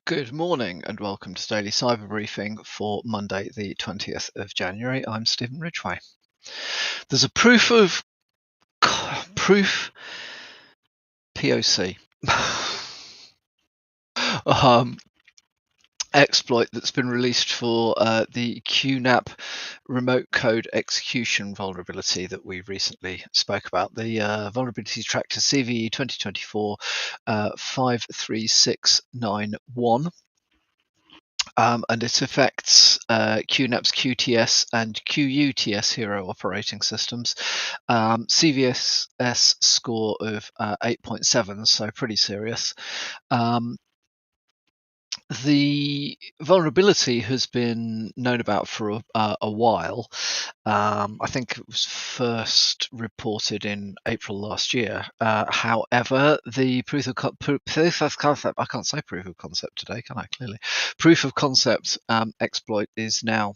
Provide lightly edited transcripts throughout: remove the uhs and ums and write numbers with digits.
Good morning and welcome to Daily Cyber Briefing for Monday the 20th of January. I'm Stephen Ridgway. There's a proof PoC exploit that's been released for the QNAP remote code execution vulnerability that we recently spoke about. The vulnerability tracked to CVE 2024 53691. And it affects QNAP's QTS and QUTS hero operating systems. CVSS score of 8.7, so pretty serious. The vulnerability has been known about for a while. I think it was first reported in April last year. However, the proof of concept, I can't say proof of concept today, can I? Clearly. Proof of concept exploit is now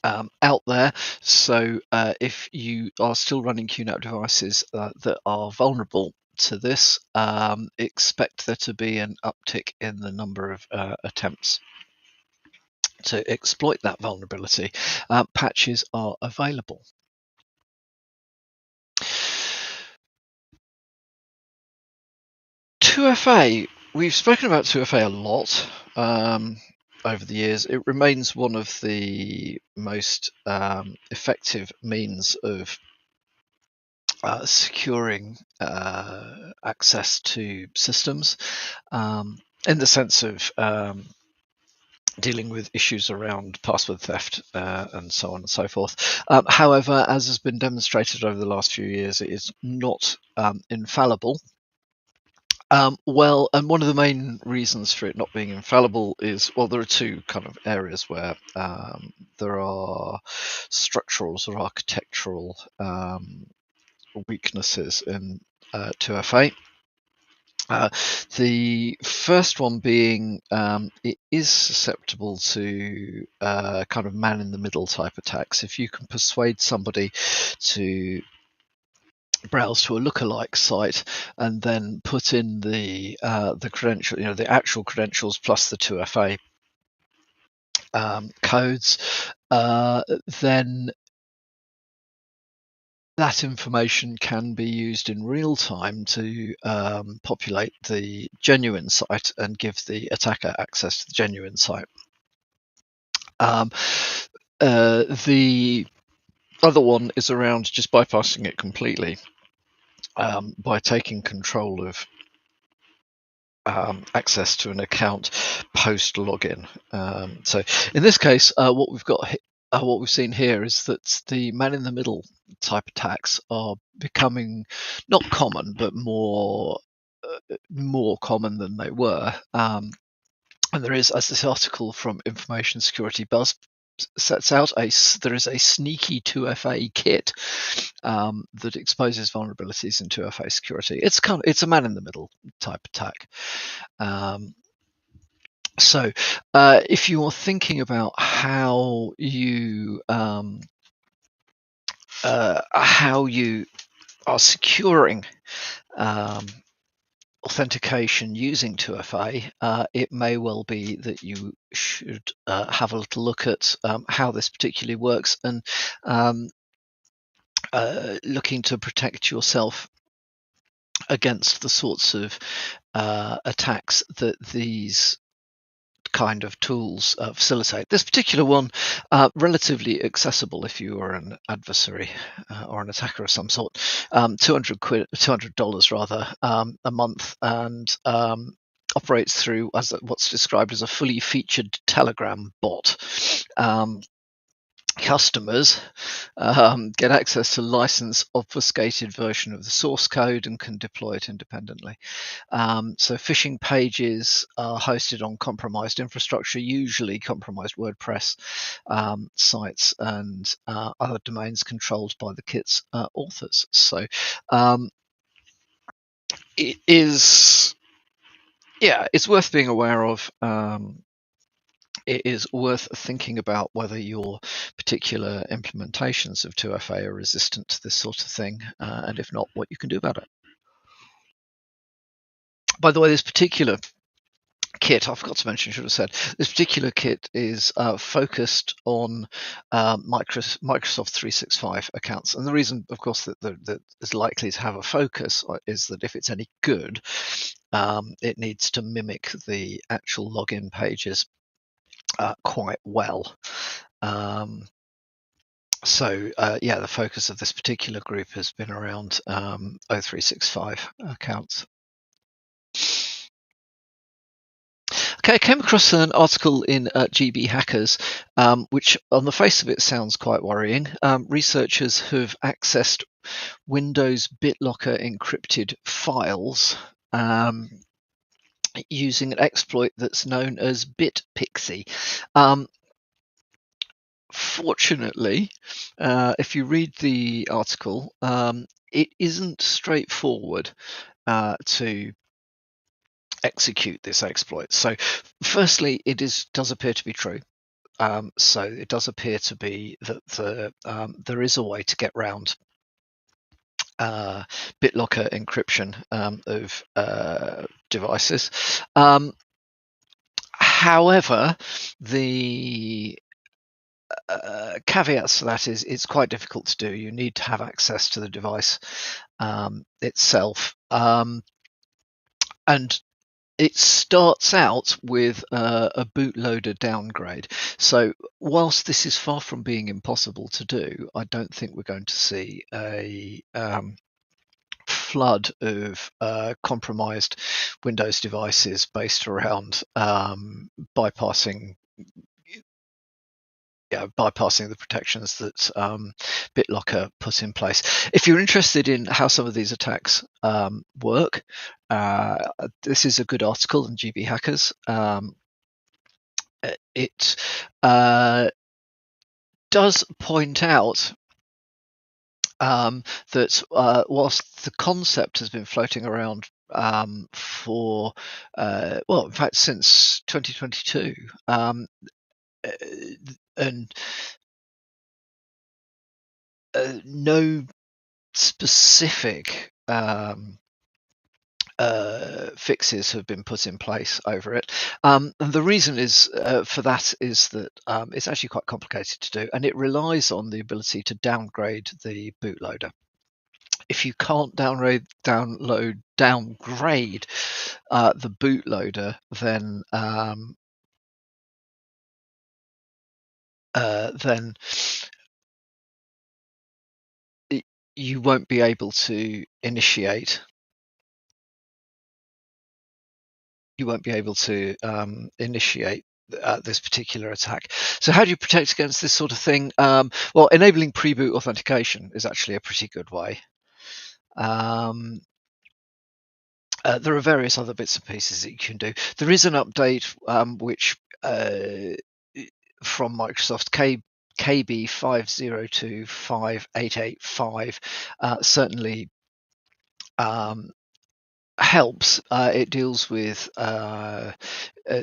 out there. So if you are still running QNAP devices that are vulnerable to this, expect there to be an uptick in the number of attempts to exploit that vulnerability. Patches are available. QFA, we've spoken about QFA a lot over the years. It remains one of the most effective means of securing access to systems, in the sense of dealing with issues around password theft and so on and so forth. However, as has been demonstrated over the last few years, it is not infallible. And one of the main reasons for it not being infallible is, well, there are two kind of areas where there are structural or architectural weaknesses in 2FA. The first one being it is susceptible to kind of man-in-the-middle type attacks. If you can persuade somebody to browse to a lookalike site and then put in the credential, the actual credentials plus the 2FA codes, then that information can be used in real time to populate the genuine site and give the attacker access to the genuine site. The other one is around just bypassing it completely by taking control of access to an account post login. So in this case, what we've seen here is that the man-in-the-middle type attacks are becoming not common, but more common than they were. And there is, as this article from Information Security Buzz sets out, there is a sneaky 2FA kit that exposes vulnerabilities in 2FA security. It's a man-in-the-middle type attack. So if you're thinking about how you are securing authentication using 2FA, it may well be that you should have a little look at how this particularly works and looking to protect yourself against the sorts of attacks that these kind of tools facilitate. This particular one, relatively accessible if you are an adversary or an attacker of some sort. $200 rather a month, and operates through as what's described as a fully featured Telegram bot. Customers get access to license obfuscated version of the source code and can deploy it independently. So phishing pages are hosted on compromised infrastructure, usually compromised WordPress sites and other domains controlled by the kit's authors. So it's worth being aware of. It is worth thinking about whether your particular implementations of 2FA are resistant to this sort of thing, and if not, what you can do about it. By the way, this particular kit, I forgot to mention, should have said, this particular kit is focused on Microsoft 365 accounts. And the reason, of course, that is likely to have a focus is that if it's any good, it needs to mimic the actual login pages quite well. So yeah, the focus of this particular group has been around 0365 accounts. Okay, I came across an article in GB Hackers, which on the face of it sounds quite worrying. Researchers have accessed Windows BitLocker encrypted files using an exploit that's known as BitPixie. Fortunately, if you read the article, it isn't straightforward to execute this exploit. So firstly, it does appear to be true. So it does appear to be that there is a way to get round BitLocker encryption of devices. However, the caveats to that is it's quite difficult to do. You need to have access to the device itself. And it starts out with a bootloader downgrade. So whilst this is far from being impossible to do, I don't think we're going to see a flood of compromised Windows devices based around bypassing the protections that BitLocker put in place. If you're interested in how some of these attacks work, this is a good article in GB Hackers. It does point out that whilst the concept has been floating around for, well, in fact, since 2022, and no specific fixes have been put in place over it. And the reason is for that is that it's actually quite complicated to do, and it relies on the ability to downgrade the bootloader. If you can't downgrade the bootloader, then you won't be able to initiate. You won't be able to initiate this particular attack. So how do you protect against this sort of thing? Well, enabling pre-boot authentication is actually a pretty good way. There are various other bits and pieces that you can do. There is an update which from Microsoft KB 50258885 certainly helps. It deals with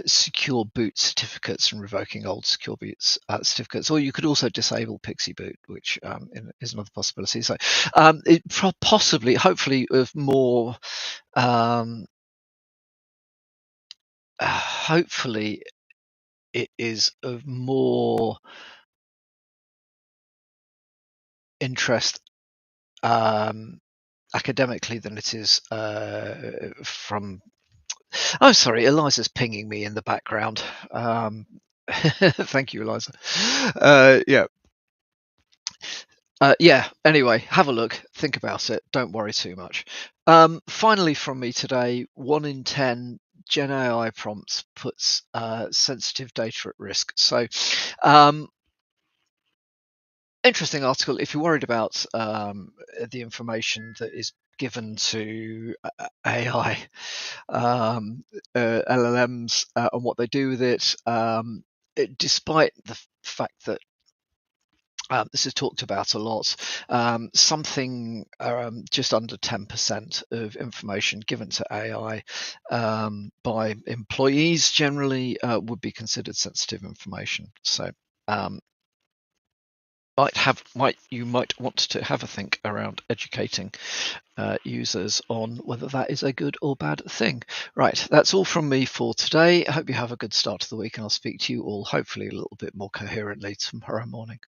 secure boot certificates and revoking old secure boot certificates, or you could also disable Pixie Boot, which is another possibility. So it possibly, hopefully, of more hopefully it is of more interest academically than it is from. Oh, sorry, Eliza's pinging me in the background. Thank you, Eliza. Yeah, anyway, have a look, think about it, don't worry too much. Finally from me today, 1 in 10 Gen AI prompts puts sensitive data at risk. So interesting article. If you're worried about the information that is given to AI LLMs and what they do with it, despite the fact that this is talked about a lot, something just under 10% of information given to AI by employees generally would be considered sensitive information. So you might want to have a think around educating users on whether that is a good or bad thing. Right, that's all from me for today. I hope you have a good start to the week, and I'll speak to you all hopefully a little bit more coherently tomorrow morning.